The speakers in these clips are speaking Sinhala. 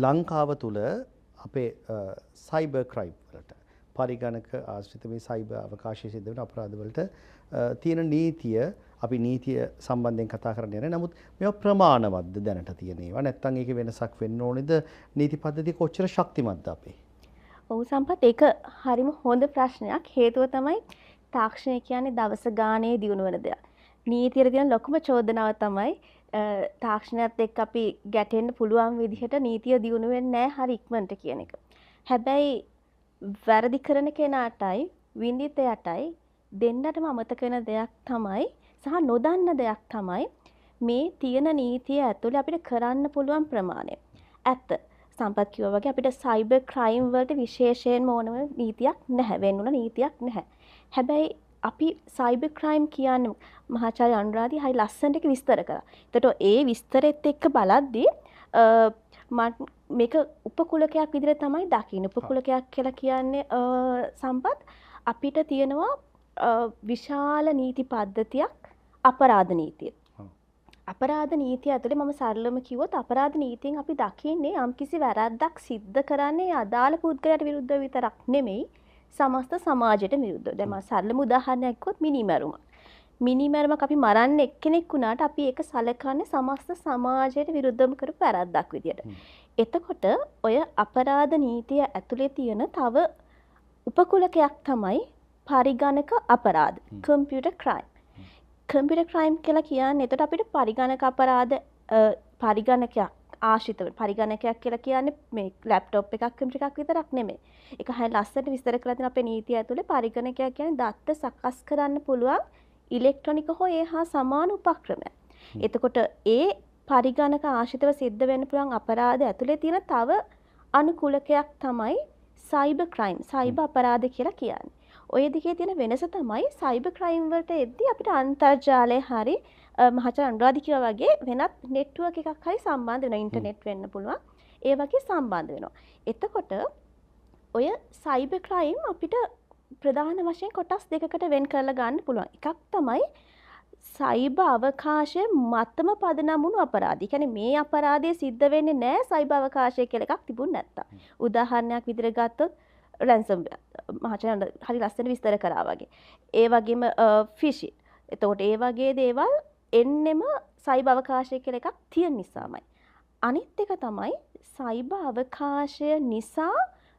ලංකාව තුළ අපේ සයිබර් ක්‍රයිම් වලට පරිගණක ආශ්‍රිත මේ සයිබර් අවකාශයේ සිද්ධ වෙන අපරාධ වලට තියෙන නීතිය අපි නීතිය සම්බන්ධයෙන් කතා කරන්න යන්නේ. නමුත් මේවා ප්‍රමාණවත්ද දැනට තියෙන ඒවා නැත්නම් ඒකේ වෙනසක් වෙන්න ඕනේද? නීති පද්ධතිය කොච්චර ශක්තිමත්ද අපේ? ඔව් සම්පත් ඒක හරිම හොඳ ප්‍රශ්නයක්. හේතුව තමයි තාක්ෂණය කියන්නේ දවස ගානේ දියුණු වෙන දෙයක්. නීතියේ තියෙන ලොකුම චෝදනාව තමයි තාක්ෂණයත් එක්ක අපි ගැටෙන්න පුළුවන් විදිහට නීතිය දියුණු වෙන්නේ නැහැ හරි ඉක්මනට කියන එක. හැබැයි වැරදි කරන කෙනාටයි විඳිතයටයි දෙන්නටම අමතක වෙන දෙයක් තමයි සහ නොදන්න දෙයක් තමයි මේ තියෙන නීතිය ඇතුලේ අපිට කරන්න පුළුවන් ප්‍රමාණය. ඇත්ත සම්පත් කිව්වා වගේ අපිට සයිබර් ක්‍රයිම් වලට විශේෂයෙන්ම ඕනම නීතියක් නැහැ. වෙන්නුන නීතියක් නැහැ. හැබැයි අපි සයිබර් ක්‍රයිම් කියන්නේ මහාචාර්ය අනුරාධි හරි ලස්සනට ඒක විස්තර කරා. ඒතකොට ඒ විස්තරෙත් එක්ක බලද්දී මේක උපකුලකයක් විදිහට තමයි දකින්නේ. උපකුලකයක් කියලා කියන්නේ සම්පත් අපිට තියෙනවා විශාල නීති පද්ධතියක් අපරාධ නීතිය. අපරාධ නීතිය ඇතුලේ මම සරලවම කිව්වොත් අපරාධ නීතියෙන් අපි දකින්නේ යම්කිසි වැරද්දක් සිද්ධ කරන්නේ අදාළ පුද්ගලයාට විරුද්ධව විතරක් නෙමෙයි සමස්ත සමාජයට විරුද්ධව. දැන් මම සරලම උදාහරණයක් කිව්වොත් මිනිමැරුමක්. මිනිමැරුමක් අපි මරන්න එක්කෙනෙක් වුණාට අපි ඒක සලකන්නේ සමස්ත සමාජයට විරුද්ධව කරපු වැරද්දක් විදියට. එතකොට ඔය අපරාධ නීතිය ඇතුලේ තියෙන තව උපකුලකයක් තමයි පරිගණක අපරාධ. Computer crime. කම්පියුටර් ක්‍රයිම් කියලා කියන්නේ එතකොට අපිට පරිගණක අපරාධ පරිගණකයක් ආශ්‍රිතව පරිගණකයක් කියලා කියන්නේ මේ ලැප්ටොප් එකක් කම්පියුටර් එකක් විතරක් නෙමෙයි. ඒක හරිය ලස්සනට විස්තර කරලා තියෙන අපේ නීතිය ඇතුලේ පරිගණකයක් කියන්නේ දත්ත සකස් කරන්න පුළුවන් ඉලෙක්ට්‍රොනික හෝ ඒ හා සමාන උපක්‍රමයක්. එතකොට ඒ පරිගණක ආශ්‍රිතව සිද්ධ වෙන්න පුළුවන් අපරාධ ඇතුලේ තියෙන තව අනුකූලකයක් තමයි සයිබර් ක්‍රයිම්, සයිබර් අපරාධ කියලා කියන්නේ. ඔය දෙකේ තියෙන වෙනස තමයි සයිබර් ක්‍රයිම් වලට එද්දී අපිට අන්තර්ජාලය හරි මහාචාර්ය අනුරාධි කිව්වා වගේ වෙනත් නෙට්වර්ක් එකක් හරි සම්බන්ධ වෙනවා. ඉන්ටර්නෙට් වෙන්න පුළුවන්. ඒ වගේ සම්බන්ධ වෙනවා. එතකොට ඔය සයිබර් ක්‍රයිම් අපිට ප්‍රධාන වශයෙන් කොටස් දෙකකට වෙන් කරලා ගන්න පුළුවන්. එකක් තමයි සයිබර් අවකාශය මතම පදනම් වුණු අපරාධ. ඒ කියන්නේ මේ අපරාධය සිද්ධ වෙන්නේ නැහැ සයිබර් අවකාශය කියලා එකක් තිබුණ නැත්තම්. උදාහරණයක් විදිහට ගත්තොත් රැන්සම්වෙයාර් මහාචාර්ය හරි ලස්සන විස්තර කරා වගේ. ඒ වගේම ෆිෂින්. එතකොට ඒ වගේ දේවල් එන්නෙම සයිබර් අවකාශය කියලා එකක් තියෙන නිසාමයි. අනිත් එක තමයි සයිබර් අවකාශය නිසා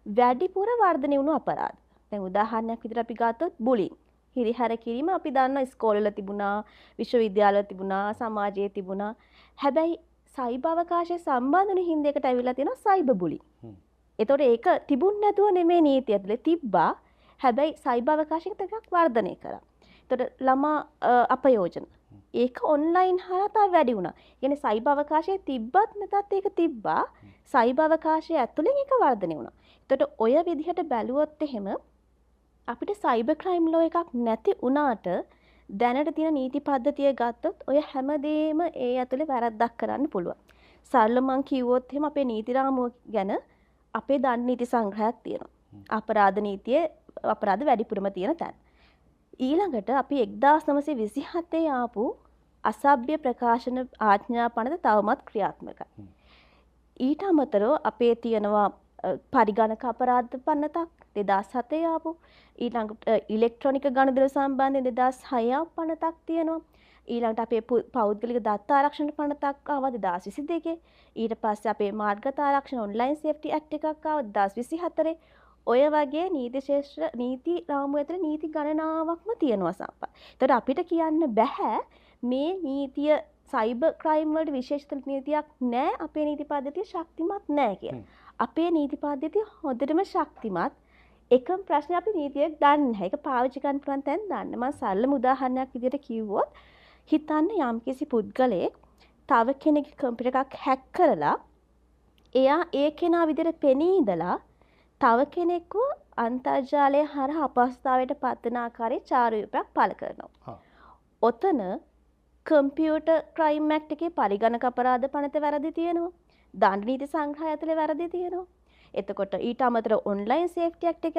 වැඩිපුර වර්ධනය වුණු අපරාධ. දැන් උදාහරණයක් විදිහට අපි ගත්තොත් බුලින්. හිරිහැර කිරීම අපි දන්නා ඉස්කෝලවල තිබුණා, විශ්වවිද්‍යාලවල තිබුණා, සමාජයේ තිබුණා. හැබැයි සයිබර් අවකාශයේ සම්බන්ධ වෙන හින්දයකට ඇවිල්ලා තියෙනවා සයිබර් බුලින්. එතකොට ඒක තිබුණ නැතුව නෙමෙයි නීතිය ඇතුලේ තිබ්බා. හැබැයි සයිබර් අවකාශයක ටිකක් වර්ධනය කරා. එතකොට ළමා අපයෝජන. ඒක ඔන්ලයින් හරහා තව වැඩි වුණා. කියන්නේ සයිබර් අවකාශයේ තිබ්බත් නැතත් ඒක තිබ්බා. සයිබර් අවකාශය ඇතුලෙන් ඒක වර්ධනය වුණා. එතකොට ඔය විදිහට බැලුවොත් එහෙම අපිට සයිබර් ක්‍රයිම් ලෝ එකක් නැති වුණාට දැනට තියෙන නීති පද්ධතිය ගත්තොත් ඔය හැමදේම ඒ ඇතුලේ වැරද්දක් කරන්න පුළුවන්. සරල මං කිව්වොත් එහෙම අපේ නීති රාමුව ගැන අපේ දඬු නීති සංග්‍රහයක් තියෙනවා. අපරාධ නීතියේ අපරාධ වැඩිපුරම තියෙන තැන. ඊළඟට අපි 1927 ආපු අසභ්‍ය ප්‍රකාශන ආඥා පනත තවමත් ක්‍රියාත්මකයි. ඊට අමතරව අපේ තියෙනවා පරිගණක අපරාධ පනතක් 2007 ආපු ඊළඟට ඉලෙක්ට්‍රොනික ගනුදෙනු සම්බන්ධයෙන් 2006 පනතක් තියෙනවා. ඊළඟට අපේ පෞද්ගලික දත්ත ආරක්ෂණ පනතක් ආවා 2022. ඊට පස්සේ අපේ මාර්ගගත ආරක්ෂණ ඔන්ලයින් සේෆ්ටි ඇක්ට් එකක් ආවා 2024. ඔය වගේ නීති ශාස්ත්‍ර නීති රාමුව ඇතුලේ නීති ගණනාවක්ම තියෙනවා සම්පත්. ඒතකොට අපිට කියන්න බෑ මේ නීතිය සයිබර් ක්‍රයිම් වලට විශේෂිත නීතියක් නෑ අපේ නීති පද්ධතිය ශක්තිමත් නෑ කියලා. අපේ නීති පද්ධතිය හොඳටම ශක්තිමත්. එකම ප්‍රශ්නේ අපි නීතියක් දන්නේ නැහැ. ඒක පාවිච්චි කරන්න පුළුවන් තැන් දන්න. මම සරලම උදාහරණයක් විදිහට කිව්වොත් හිතන්න යම්කිසි පුද්ගලයෙක් තව කෙනෙක්ගේ කම්පියුටර් එකක් හැක් කරලා එයා ඒ කෙනා විදිහට පෙනී ඉඳලා තව කෙනෙක්ව අන්තර්ජාලය හරහා අපහසුතාවයට පත්වන ආකාරයේ චාරිත්‍රාක් පළ කරනවා. ඔතන කම්පියුටර් ක්‍රයිම් ඇක්ට් එකේ පරිගණක අපරාධ පනත වැරදි තියෙනවා. දඬු නීති සංග්‍රහය ඇතුලේ වැරදි තියෙනවා. එතකොට ඊට අමතරව ඔන්ලයින් සේෆ්ටි ඇක්ට් එක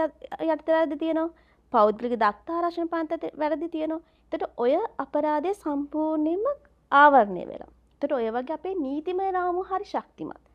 යටතේ වැරදි තියෙනවා. පෞද්ගලික දත්ත ආරක්ෂණ පනතේ වැරදි තියෙනවා. එතකොට ඔය අපරාධය සම්පූර්ණයෙන්ම ආවරණය වෙලා. එතකොට ඔය වගේ අපේ නීතිමය රාමුව හරි ශක්තිමත්.